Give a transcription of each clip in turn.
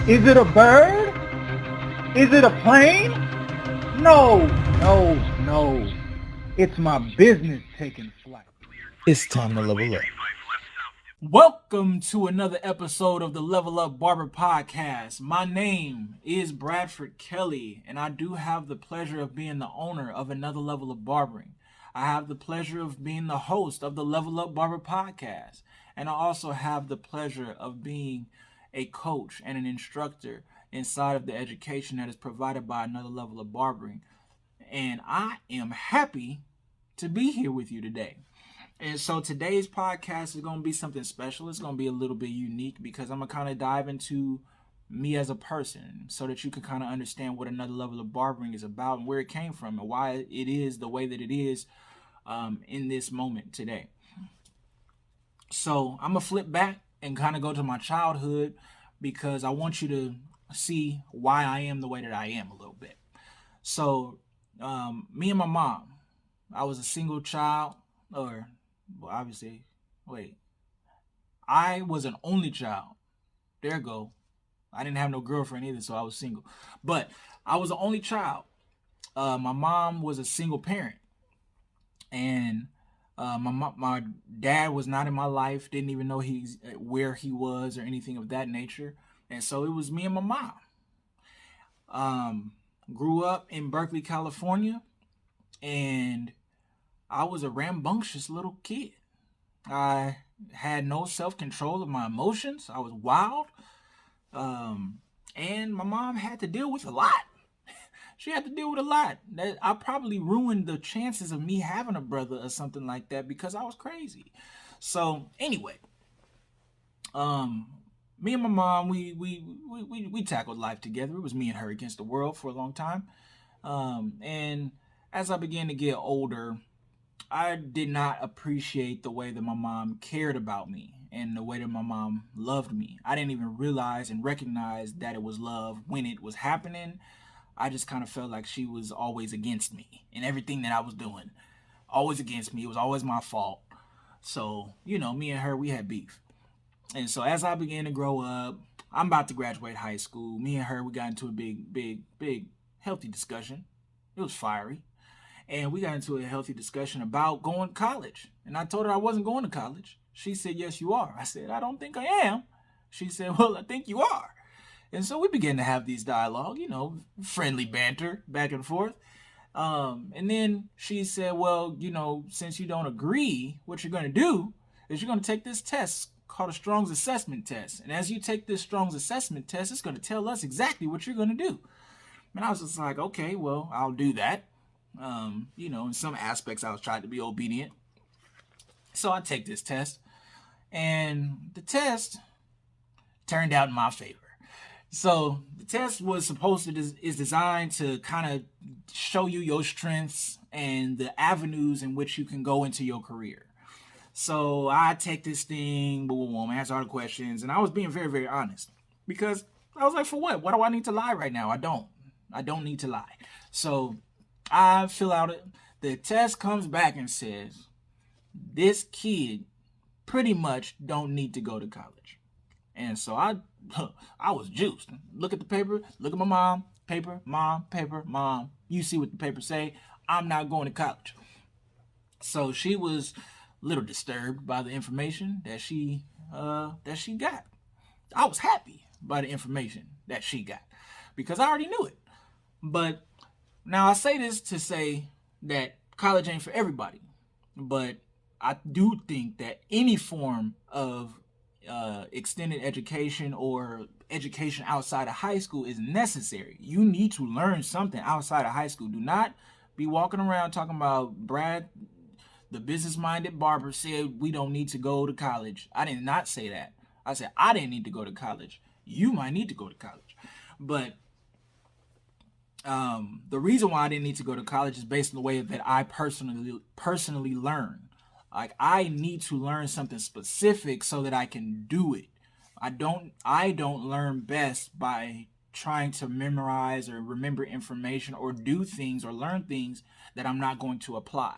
Is it a bird? Is it a plane? No, no, no. It's my business taking flight. It's time to level up. Welcome to another episode of the Level Up Barber Podcast. My name is Bradford Kelly, and I do have the pleasure of being the owner of another level of barbering. I have the pleasure of being the host of the Level Up Barber Podcast, and I also have the pleasure of being a coach and an instructor inside of the education that is provided by another level of barbering. And I am happy to be here with you today. And so today's podcast is going to be something special. It's going to be a little bit unique because I'm going to kind of dive into me as a person so that you can kind of understand what another level of barbering is about and where it came from and why it is the way that it is in this moment today. So I'm going to flip back and kind of go to my childhood because I want you to see why I am the way that I am a little bit. So, me and my mom, I was a single child, or well, obviously, wait, I was an only child. There go. I didn't have no girlfriend either, so I was single. But I was the only child. My mom was a single parent, and my dad was not in my life. Didn't even know where he was or anything of that nature. And so it was me and my mom. Um, Grew up in Berkeley, California, and I was a rambunctious little kid. I had no self control of my emotions. I was wild. Um, and my mom had to deal with a lot. She had to deal with a lot. That I probably ruined the chances of me having a brother or something like that because I was crazy. So anyway, um, me and my mom, we tackled life together. It was me and her against the world for a long time. And as I began to get older, I did not appreciate the way that my mom cared about me and the way that my mom loved me. I didn't even realize and recognize that it was love when it was happening. I just kind of felt like she was always against me and everything that I was doing. Always against me. It was always my fault. So, me and her, we had beef. And so as I began to grow up, I'm about to graduate high school. Me and her, we got into a big, healthy discussion. It was fiery, and we got into a healthy discussion about going to college. And I told her I wasn't going to college. She said, "Yes, you are." I said, "I don't think I am." She said, "Well, I think you are." And so we began to have these dialogue, friendly banter back and forth. And then she said, "Well, since you don't agree, what you're going to do is you're going to take this test called a Strong's Assessment Test. And as you take this Strong's Assessment Test, it's going to tell us exactly what you're going to do." And I was just like, "Okay, well, I'll do that." In some aspects, I was trying to be obedient. So I take this test, and the test turned out in my favor. So the test was supposed to is designed to kind of show you your strengths and the avenues in which you can go into your career. So I take this thing, boom, boom, boom, answer all the questions, and I was being very, very honest because I was like, for what? Why do I need to lie right now? I don't. I don't need to lie. So I fill out it. The test comes back and says this kid pretty much don't need to go to college. And so I was juiced. Look at the paper. Look at my mom. Paper, mom, paper, mom. You see what the paper say. I'm not going to college. So she was a little disturbed by the information that she got. I was happy by the information that she got because I already knew it. But now I say this to say that college ain't for everybody, but I do think that any form of extended education or education outside of high school is necessary. You need to learn something outside of high school. Do not be walking around talking about Brad, the business minded barber, said we don't need to go to college. I did not say that. I said I didn't need to go to college. You might need to go to college. But the reason why I didn't need to go to college is based on the way that I personally learn. Like I need to learn something specific so that I can do it. I don't learn best by trying to memorize or remember information or do things or learn things that I'm not going to apply.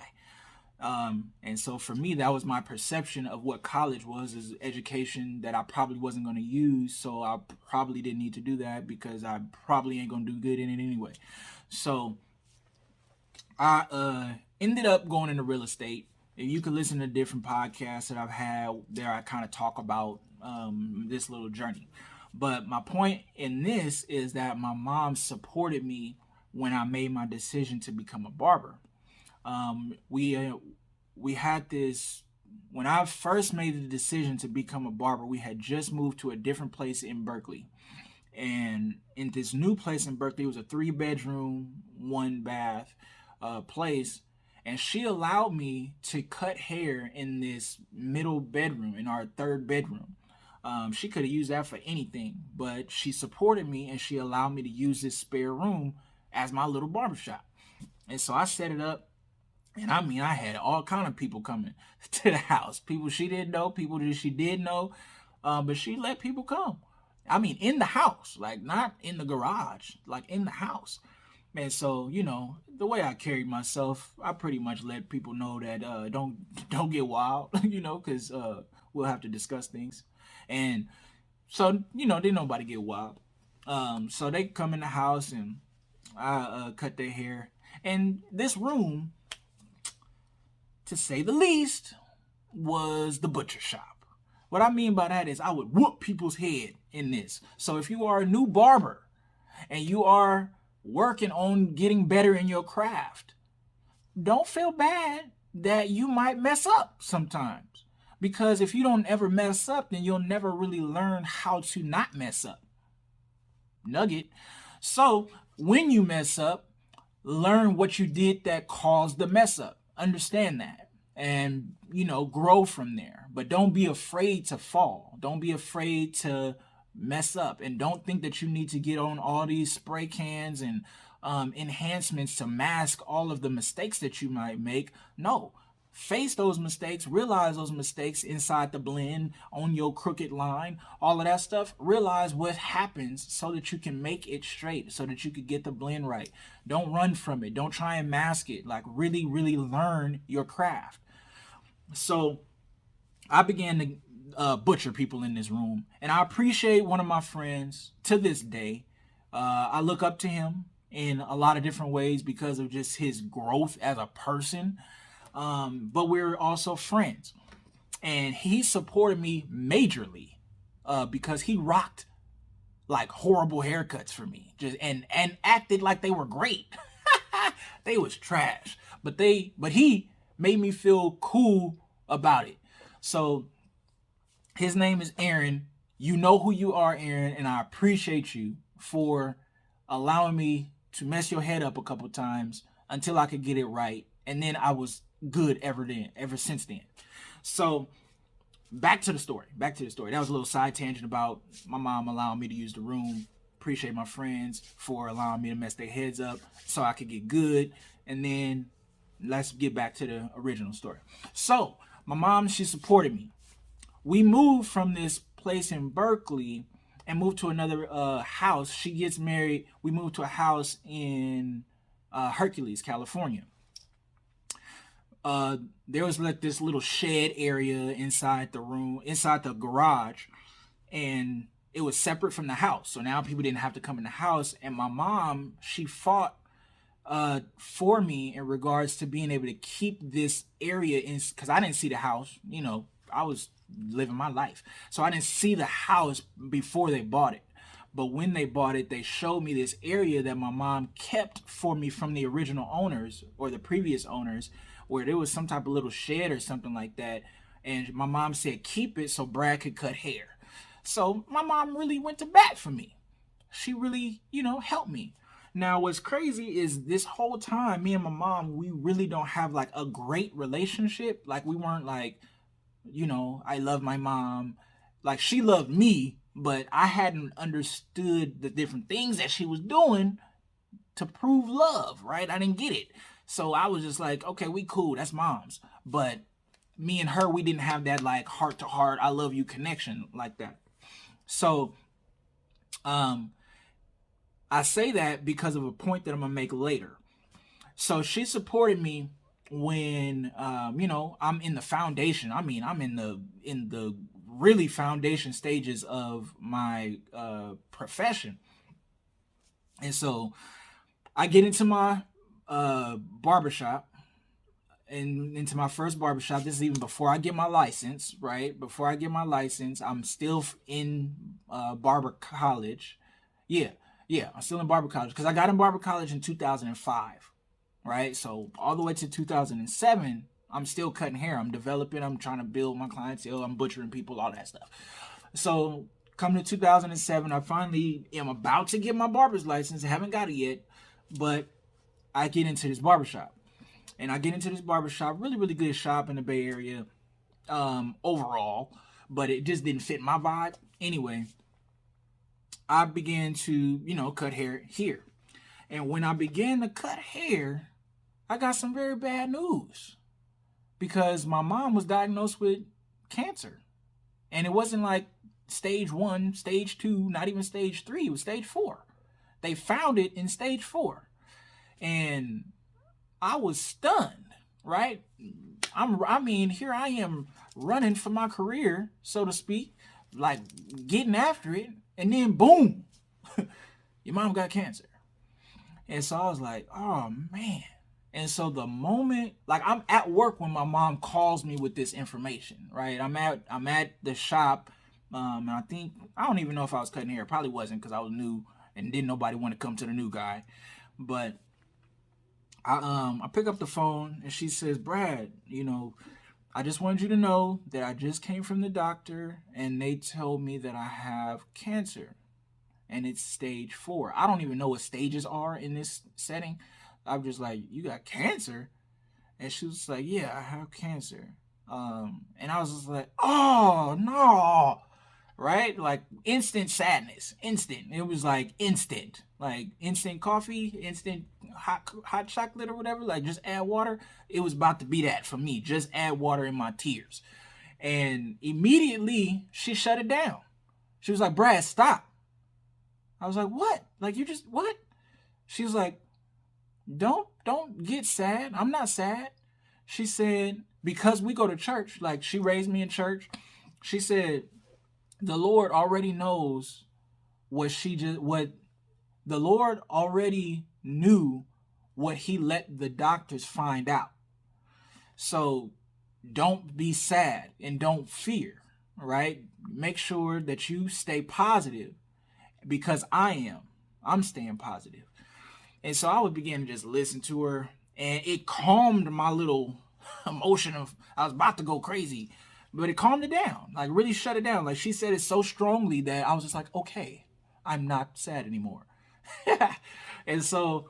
And so for me, that was my perception of what college was, is education that I probably wasn't going to use. So I probably didn't need to do that because I probably ain't going to do good in it anyway. So I ended up going into real estate. And you can listen to different podcasts that I've had there. I kind of talk about this little journey. But my point in this is that my mom supported me when I made my decision to become a barber. We had this when I first made the decision to become a barber. We had just moved to a different place in Berkeley, and in this new place in Berkeley, it was a 3 bedroom, 1 bath place, and she allowed me to cut hair in this middle bedroom, in our third bedroom. She could have used that for anything, but she supported me and she allowed me to use this spare room as my little barbershop. And so I set it up, and I mean, I had all kind of people coming to the house. People she didn't know, people that she did know, but she let people come. I mean, in the house, like not in the garage, like in the house. And so, the way I carried myself, I pretty much let people know that don't get wild, because we'll have to discuss things. And so, didn't nobody get wild. So they come in the house and I cut their hair. And this room, to say the least, was the butcher shop. What I mean by that is I would whoop people's head in this. So if you are a new barber and you are working on getting better in your craft, don't feel bad that you might mess up sometimes. Because if you don't ever mess up, then you'll never really learn how to not mess up. Nugget. So when you mess up, learn what you did that caused the mess up. Understand that. And, grow from there. But don't be afraid to fall. Don't be afraid to mess up. And don't think that you need to get on all these spray cans and enhancements to mask all of the mistakes that you might make. No. Face those mistakes, realize those mistakes inside the blend, on your crooked line, all of that stuff. Realize what happens so that you can make it straight, so that you can get the blend right. Don't run from it. Don't try and mask it. Like, really, really learn your craft. So I began to butcher people in this room, and I appreciate one of my friends to this day. I look up to him in a lot of different ways because of just his growth as a person. But we're also friends, and he supported me majorly because he rocked like horrible haircuts for me, just and acted like they were great. They was trash, but he made me feel cool about it. So his name is Aaron. You know who you are, Aaron, and I appreciate you for allowing me to mess your head up a couple times until I could get it right, and then I was good ever since then. So back to the story. That was a little side tangent about my mom allowing me to use the room. Appreciate my friends for allowing me to mess their heads up so I could get good. And then let's get back to the original story. So my mom, she supported me. We moved from this place in Berkeley and moved to another house. She gets married. We moved to a house in Hercules, California. There was like this little shed area inside the garage, and it was separate from the house. So now people didn't have to come in the house. And my mom, she fought for me in regards to being able to keep this area in, because I didn't see the house. I was living my life, so I didn't see the house before they bought it. But when they bought it, they showed me this area that my mom kept for me from the original owners or the previous owners, where there was some type of little shed or something like that. And my mom said, keep it so Brad could cut hair. So my mom really went to bat for me. She really, helped me. Now, what's crazy is this whole time, me and my mom, we really don't have like a great relationship. Like, we weren't like, I love my mom. Like, she loved me, but I hadn't understood the different things that she was doing to prove love, right? I didn't get it. So I was just like, okay, we cool. That's mom's. But me and her, we didn't have that like heart to heart, I love you connection like that. So I say that because of a point that I'm going to make later. So she supported me when I'm in the foundation. I mean, I'm in the really foundation stages of my profession. And so I get into my barbershop, and into my first barbershop. This is even before I get my license, right? Before I get my license, I'm still in barber college. Yeah, yeah, I'm still in barber college because I got in barber college in 2005, right? So all the way to 2007, I'm still cutting hair. I'm developing. I'm trying to build my clientele. I'm butchering people, all that stuff. So come to 2007, I finally am about to get my barber's license. I haven't got it yet, but I get into this barbershop. And I get into this barbershop, really, really good shop in the Bay Area overall, but it just didn't fit my vibe. Anyway, I began to, cut hair here. And when I began to cut hair, I got some very bad news because my mom was diagnosed with cancer. And it wasn't like stage 1, stage 2, not even stage 3, it was stage 4. They found it in stage 4. And I was stunned, right? I mean, here I am running for my career, so to speak, like getting after it, and then boom, your mom got cancer. And so I was like, oh man. And so the moment, like I'm at work when my mom calls me with this information, right? I'm at the shop, and I don't even know if I was cutting hair. Probably wasn't because I was new and didn't nobody want to come to the new guy. But I pick up the phone and she says, Brad, I just wanted you to know that I just came from the doctor and they told me that I have cancer and it's stage 4. I don't even know what stages are in this setting. I'm just like, you got cancer? And she was like, yeah, I have cancer. And I was just like, oh no, right? Like instant sadness, instant. It was like instant coffee, instant hot chocolate or whatever. Like just add water. It was about to be that for me. Just add water in my tears, and immediately she shut it down. She was like, "Brad, stop." I was like, "What? Like you just what?" She was like, "Don't get sad. I'm not sad." She said, "Because we go to church. Like she raised me in church." She said, "The Lord already knows what the Lord already knew what he let the doctors find out. So don't be sad and don't fear, right? Make sure that you stay positive because I am. I'm staying positive." And so I would begin to just listen to her, and it calmed my little emotion of I was about to go crazy, but it calmed it down, like really shut it down. Like she said it so strongly that I was just like, okay, I'm not sad anymore. And so,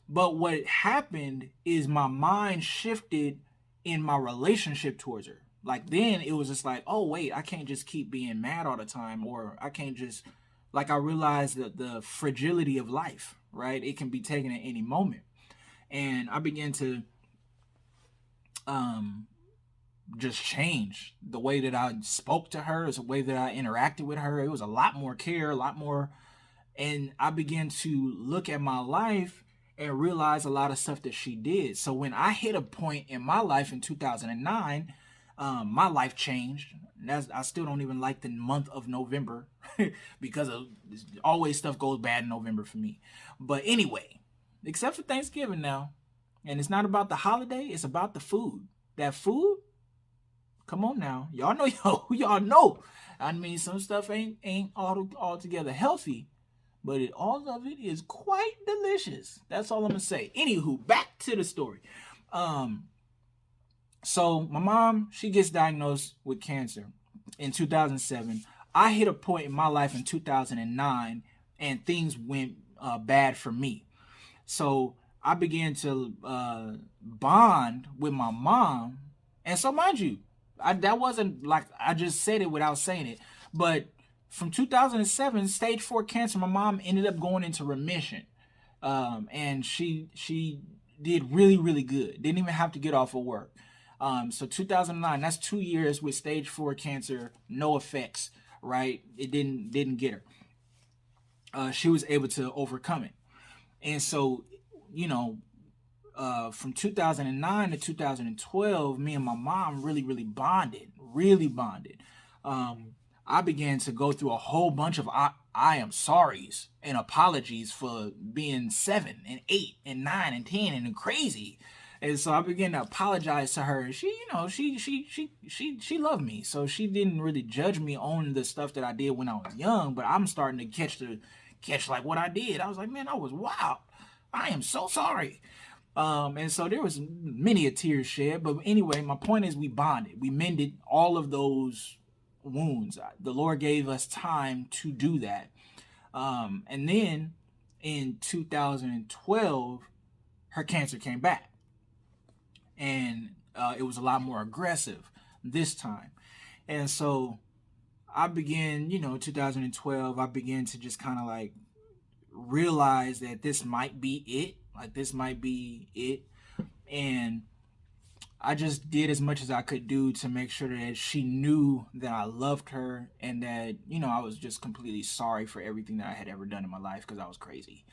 but what happened is my mind shifted in my relationship towards her. Like then it was just like, oh wait, I can't just keep being mad all the time, or I can't just like I realized that the fragility of life, right? It can be taken at any moment. And I began to um just change the way that I spoke to her, the way that I interacted with her. It was a lot more care, a lot more, and I began to look at my life and realize a lot of stuff that she did. So when I hit a point in my life in 2009, my life changed. I still don't even like the month of November because of always stuff goes bad in November for me. But anyway, except for Thanksgiving now, and it's not about the holiday; it's about the food. That food, come on now, y'all know y'all know. I mean, some stuff ain't altogether healthy, but all of it is quite delicious. That's all I'm gonna say. Anywho, back to the story. Um, so my mom, she gets diagnosed with cancer in 2007. I hit a point in my life in 2009, and things went bad for me. So I began to bond with my mom, and so mind you, that wasn't like I just said it without saying it, but from 2007, stage 4 cancer, my mom ended up going into remission, and she did really really good. Didn't even have to get off of work. So 2009, that's 2 years with stage 4 cancer, no effects. Right, it didn't get her. She was able to overcome it, and so you know from 2009 to 2012, me and my mom really bonded, really bonded. I began to go through a whole bunch of I am sorries and apologies for being 7 and 8 and 9 and 10 and crazy. And so I began to apologize to her. She, she loved me, so she didn't really judge me on the stuff that I did when I was young. But I'm starting to catch like what I did. I was like, man, I was wild. I am so sorry. And so there was many a tear shed. But anyway, my point is we bonded. We mended all of those wounds. The Lord gave us time to do that. And then in 2012, her cancer came back. And it was a lot more aggressive this time. And so I began, 2012, I began to just kind of like realize that this might be it. Like, this might be it. And I just did as much as I could do to make sure that she knew that I loved her and that, I was just completely sorry for everything that I had ever done in my life because I was crazy.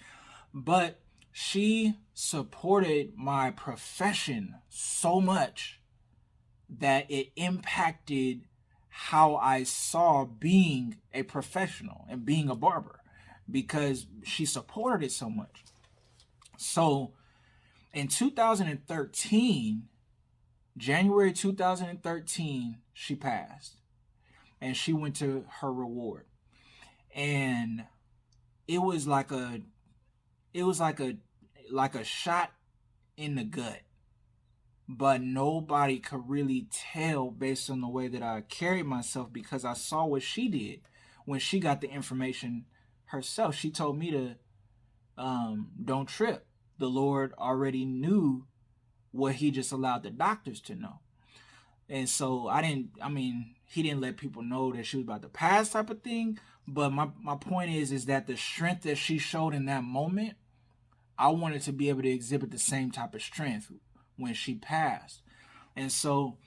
But she supported my profession so much that it impacted how I saw being a professional and being a barber because she supported it so much. So in 2013, January 2013, she passed and she went to her reward. And it was like a shot in the gut. But nobody could really tell based on the way that I carried myself because I saw what she did when she got the information herself. She told me to don't trip. The Lord already knew what he just allowed the doctors to know. And so he didn't let people know that she was about to pass type of thing. But my point is that the strength that she showed in that moment, I wanted to be able to exhibit the same type of strength when she passed. And so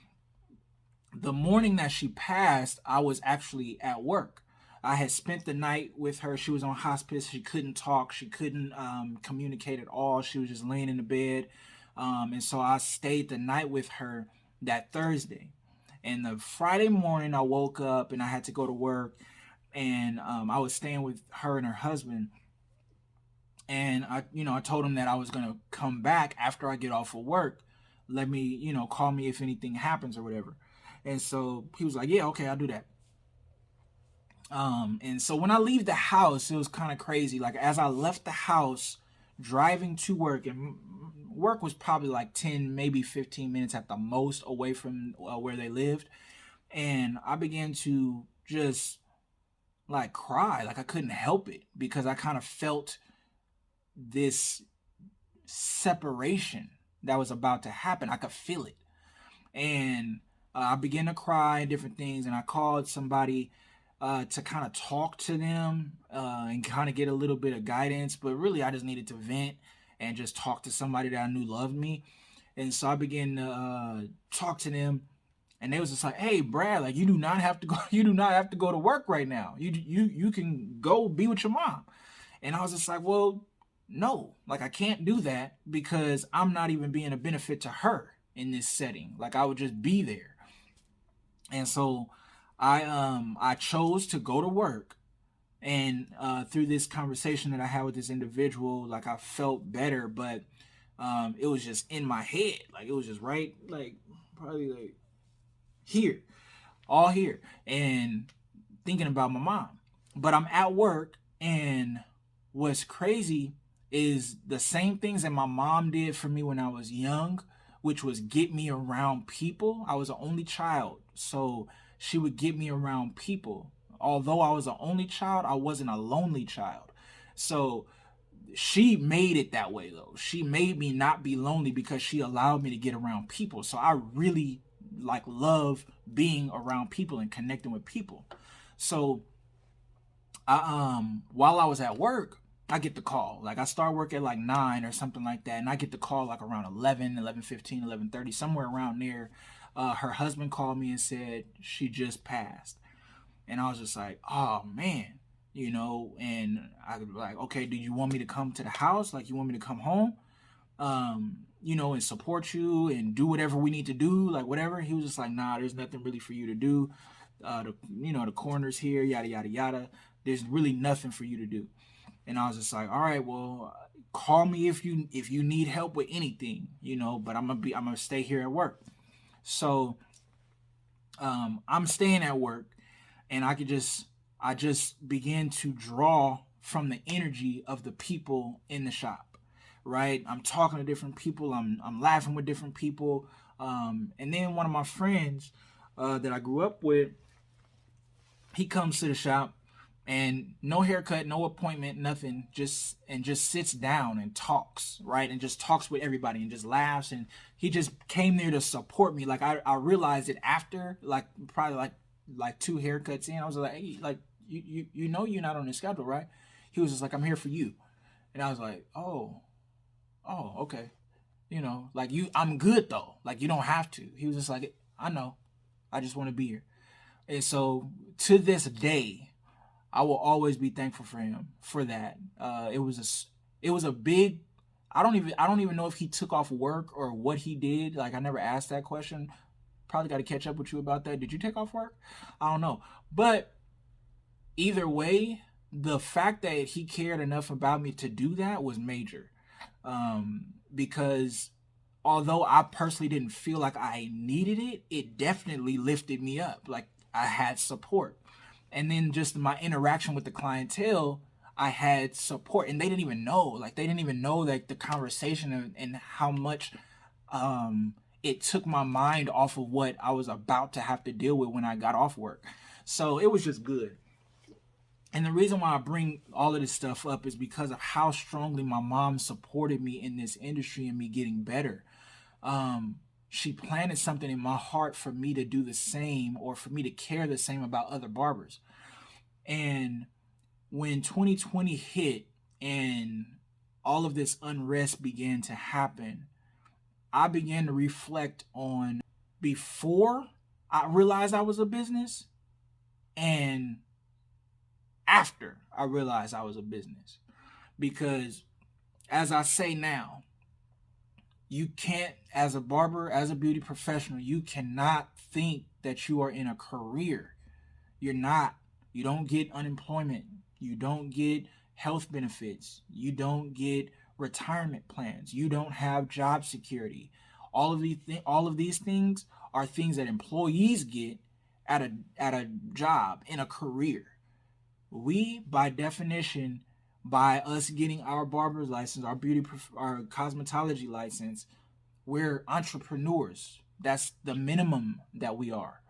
the morning that she passed, I was actually at work. I had spent the night with her. She was on hospice. She couldn't talk. She couldn't communicate at all. She was just laying in the bed. And so I stayed the night with her that Thursday. And the Friday morning, I woke up and I had to go to work. And I was staying with her and her husband. And I told him that I was gonna come back after I get off of work. Let me, call me if anything happens or whatever. And so he was like, yeah, okay, I'll do that. And so when I leave the house, it was kind of crazy. Like, as I left the house, driving to work, and work was probably like 10, maybe 15 minutes at the most away from where they lived. And I began to just like cry. Like, I couldn't help it because I kind of felt this separation that was about to happen. I could feel it. And I began to cry and different things. And I called somebody to kind of talk to them and kind of get a little bit of guidance. But really, I just needed to vent and just talk to somebody that I knew loved me. And so I began to talk to them. And they was just like, hey, Brad, like, you do not have to go. You do not have to go to work right now. You can go be with your mom. And I was just like, well, no, like, I can't do that because I'm not even being a benefit to her in this setting. Like, I would just be there. And so I chose to go to work. And through this conversation that I had with this individual, like, I felt better, but it was just in my head. Like, it was just right, like, probably like here, all here, and thinking about my mom. But I'm at work, and what's crazy is the same things that my mom did for me when I was young, which was get me around people. I was an only child, so she would get me around people. Although I was an only child, I wasn't a lonely child. So she made it that way, though. She made me not be lonely because she allowed me to get around people. So I really love being around people and connecting with people. So while I was at work, I get the call. Like, I start work at like 9 or something like that, and I get the call like around 11, 11:15, 11:30, somewhere around there. Her husband called me and said she just passed. And I was just like, oh man, and I was like, okay, do you want me to come to the house? Like, you want me to come home? and support you and do whatever we need to do, like whatever. He was just like, nah, there's nothing really for you to do. The coroner's here, yada yada yada. There's really nothing for you to do. And I was just like, all right, well, call me if you need help with anything, but I'm gonna stay here at work. So I'm staying at work, and I just began to draw from the energy of the people in the shop, right? I'm talking to different people. I'm laughing with different people. And then one of my friends that I grew up with, he comes to the shop, and no haircut, no appointment, nothing, just sits down and talks, right? And just talks with everybody and just laughs. And he just came there to support me. Like I realized it after, like probably like 2 haircuts in. I was like, hey, like you know you're not on the schedule, right? He was just like, I'm here for you. And I was like, oh, okay. Like I'm good though. Like you don't have to. He was just like, I know. I just want to be here. And so to this day, I will always be thankful for him for that. It was a big. I don't even know if he took off work or what he did. Like I never asked that question. Probably got to catch up with you about that. Did you take off work? I don't know. But either way, the fact that he cared enough about me to do that was major. Because although I personally didn't feel like I needed it, it definitely lifted me up. Like I had support. And then just my interaction with the clientele, I had support, and they didn't even know. Like they didn't even know like the conversation and how much it took my mind off of what I was about to have to deal with when I got off work. So it was just good. And the reason why I bring all of this stuff up is because of how strongly my mom supported me in this industry and me getting better. She planted something in my heart for me to do the same, or for me to care the same about other barbers. And when 2020 hit and all of this unrest began to happen, I began to reflect on before I realized I was a business and after I realized I was a business. Because as I say now, you can't, as a barber, as a beauty professional, you cannot think that you are in a career. You're not. You don't get unemployment. You don't get health benefits. You don't get retirement plans. You don't have job security. All of these things are things that employees get at a job, in a career. We, by definition, by us getting our barber's license, our cosmetology license, we're entrepreneurs. That's the minimum that we are.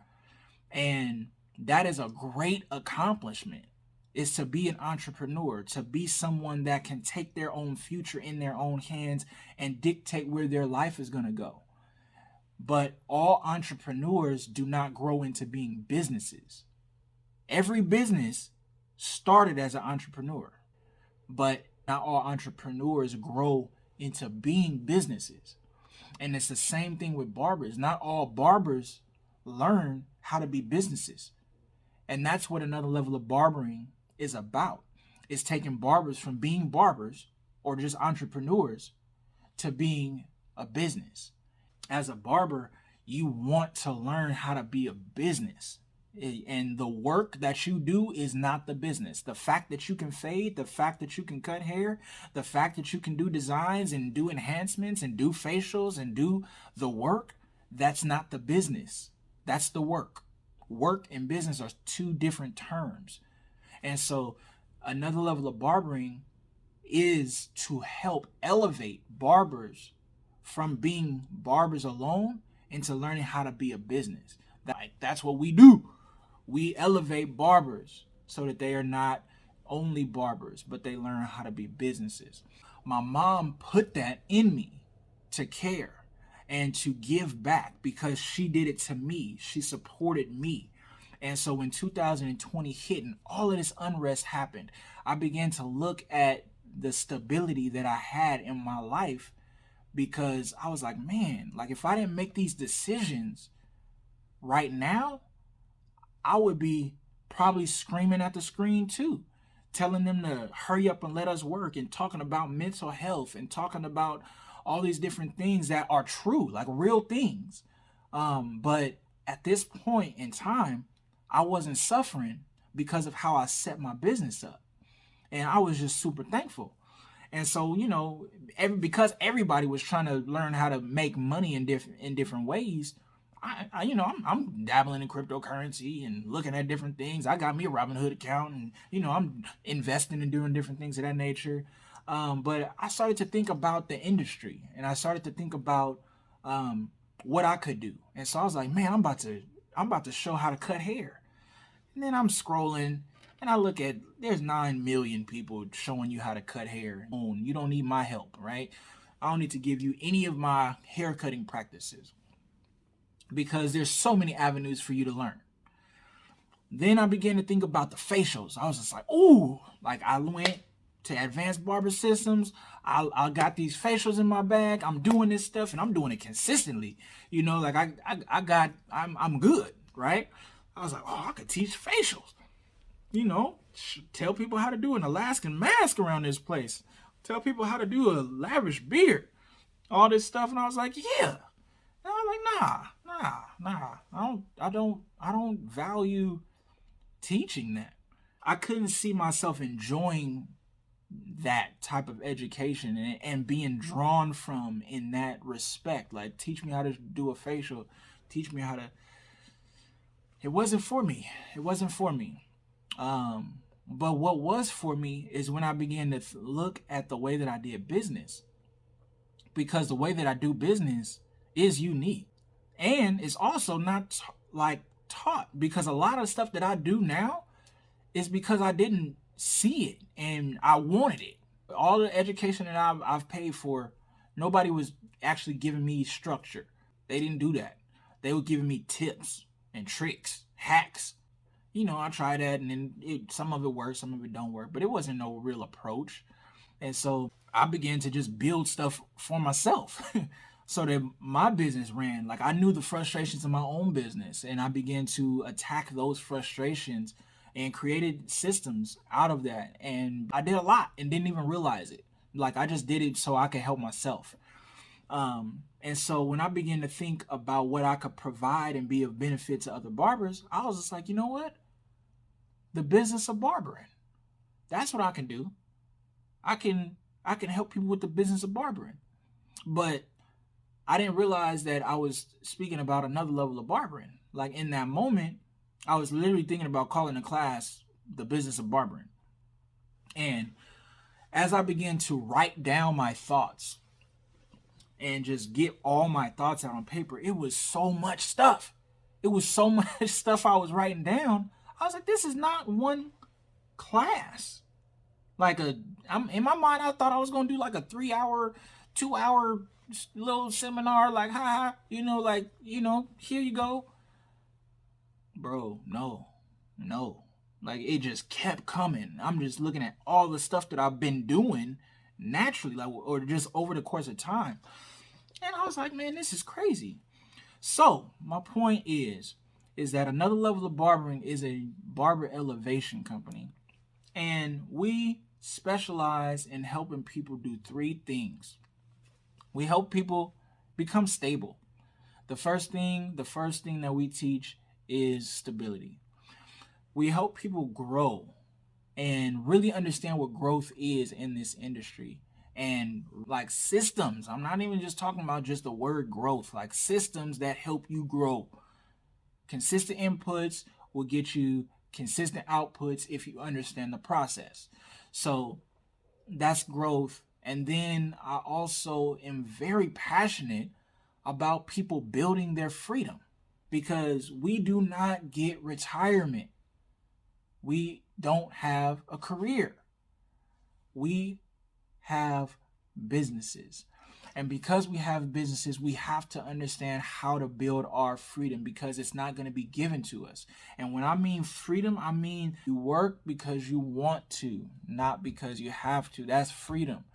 And that is a great accomplishment, is to be an entrepreneur, to be someone that can take their own future in their own hands and dictate where their life is going to go. But all entrepreneurs do not grow into being businesses. Every business started as an entrepreneur, but not all entrepreneurs grow into being businesses. And it's the same thing with barbers. Not all barbers learn how to be businesses. And that's what another level of barbering is about. It's taking barbers from being barbers or just entrepreneurs to being a business. As a barber, you want to learn how to be a business. And the work that you do is not the business. The fact that you can fade, the fact that you can cut hair, the fact that you can do designs and do enhancements and do facials and do the work, that's not the business. That's the work. Work and business are 2 different terms. And so another level of barbering is to help elevate barbers from being barbers alone into learning how to be a business. That's what we do. We elevate barbers so that they are not only barbers, but they learn how to be businesses. My mom put that in me to care and to give back because she did it to me. She supported me. And so when 2020 hit and all of this unrest happened, I began to look at the stability that I had in my life, because I was like, man, like if I didn't make these decisions right now, I would be probably screaming at the screen too, telling them to hurry up and let us work, and talking about mental health and talking about all these different things that are true, like real things. But at this point in time, I wasn't suffering because of how I set my business up. And I was just super thankful. And so, because everybody was trying to learn how to make money in different ways, I'm dabbling in cryptocurrency and looking at different things. I got me a Robinhood account, and I'm investing and doing different things of that nature. But I started to think about the industry, and I started to think about what I could do. And so I was like, man, I'm about to show how to cut hair. And then I'm scrolling and I look at, there's 9 million people showing you how to cut hair. You don't need my help, right? I don't need to give you any of my hair cutting practices because there's so many avenues for you to learn. Then I began to think about the facials. I was just like, ooh, like I went to Advanced Barber Systems. I got these facials in my bag. I'm doing this stuff and I'm doing it consistently. Like I'm good, right? I was like, oh, I could teach facials. Tell people how to do an Alaskan mask around this place. Tell people how to do a lavish beard. All this stuff. And I was like, yeah. And I was like, nah. I don't value teaching that. I couldn't see myself enjoying that type of education and being drawn from in that respect. Like, teach me how to do a facial. Teach me how to. It wasn't for me. But what was for me is when I began to look at the way that I did business, because the way that I do business is unique and it's also not taught, because a lot of stuff that I do now is because I didn't see it and I wanted it. All the education that I've paid for, nobody was actually giving me structure. They didn't do that. They were giving me tips and tricks, hacks. I tried that, and then some of it worked, some of it don't work, but it wasn't no real approach. And so I began to just build stuff for myself so that my business ran. Like, I knew the frustrations of my own business, and I began to attack those frustrations and created systems out of that. And I did a lot and didn't even realize it. Like, I just did it so I could help myself. And so when I began to think about what I could provide and be of benefit to other barbers, I was just like, you know what? The business of barbering. That's what I can do. I can help people with the business of barbering. But I didn't realize that I was speaking about another level of barbering. Like, in that moment, I was literally thinking about calling the class the business of barbering. And as I began to write down my thoughts and just get all my thoughts out on paper, it was so much stuff. It was so much stuff I was writing down. I was like, this is not one class. In my mind, I thought I was going to do like a 3-hour, 2-hour little seminar, like, here you go. Bro, no. Like, it just kept coming. I'm just looking at all the stuff that I've been doing naturally, like, or just over the course of time. And I was like, man, this is crazy. So my point is that Another Level of Barbering is a barber elevation company. And we specialize in helping people do 3 things. We help people become stable. The first thing that we teach is stability. We help people grow and really understand what growth is in this industry. And like systems, I'm not even just talking about just the word growth, like systems that help you grow. Consistent inputs will get you consistent outputs if you understand the process. So that's growth. And then I also am very passionate about people building their freedom, because we do not get retirement. We don't have a career. We have businesses. And because we have businesses, we have to understand how to build our freedom, because it's not going to be given to us. And when I mean freedom, I mean you work because you want to, not because you have to. That's freedom.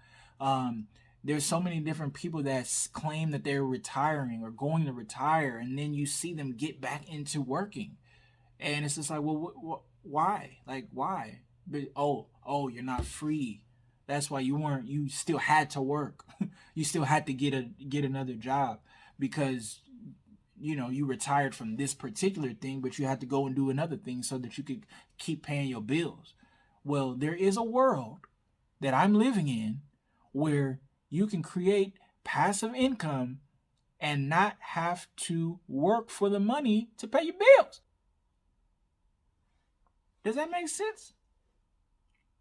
There's so many different people that claim that they're retiring or going to retire, and then you see them get back into working. And it's just like, well, why? Like, why? But, oh, you're not free. That's why you still had to work. You still had to get another job because you retired from this particular thing, but you had to go and do another thing so that you could keep paying your bills. Well, there is a world that I'm living in where you can create passive income and not have to work for the money to pay your bills. Does that make sense?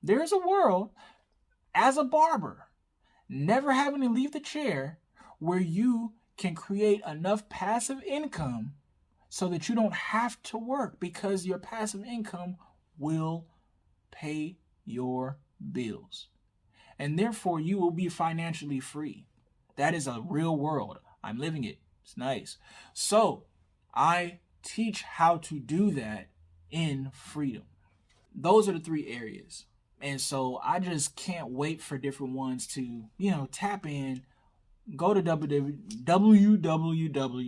There is a world as a barber, never having to leave the chair, where you can create enough passive income so that you don't have to work, because your passive income will pay your bills. And therefore, you will be financially free. That is a real world. I'm living it. It's nice. So I teach how to do that in freedom. Those are the 3 areas. And so I just can't wait for different ones to, tap in. Go to www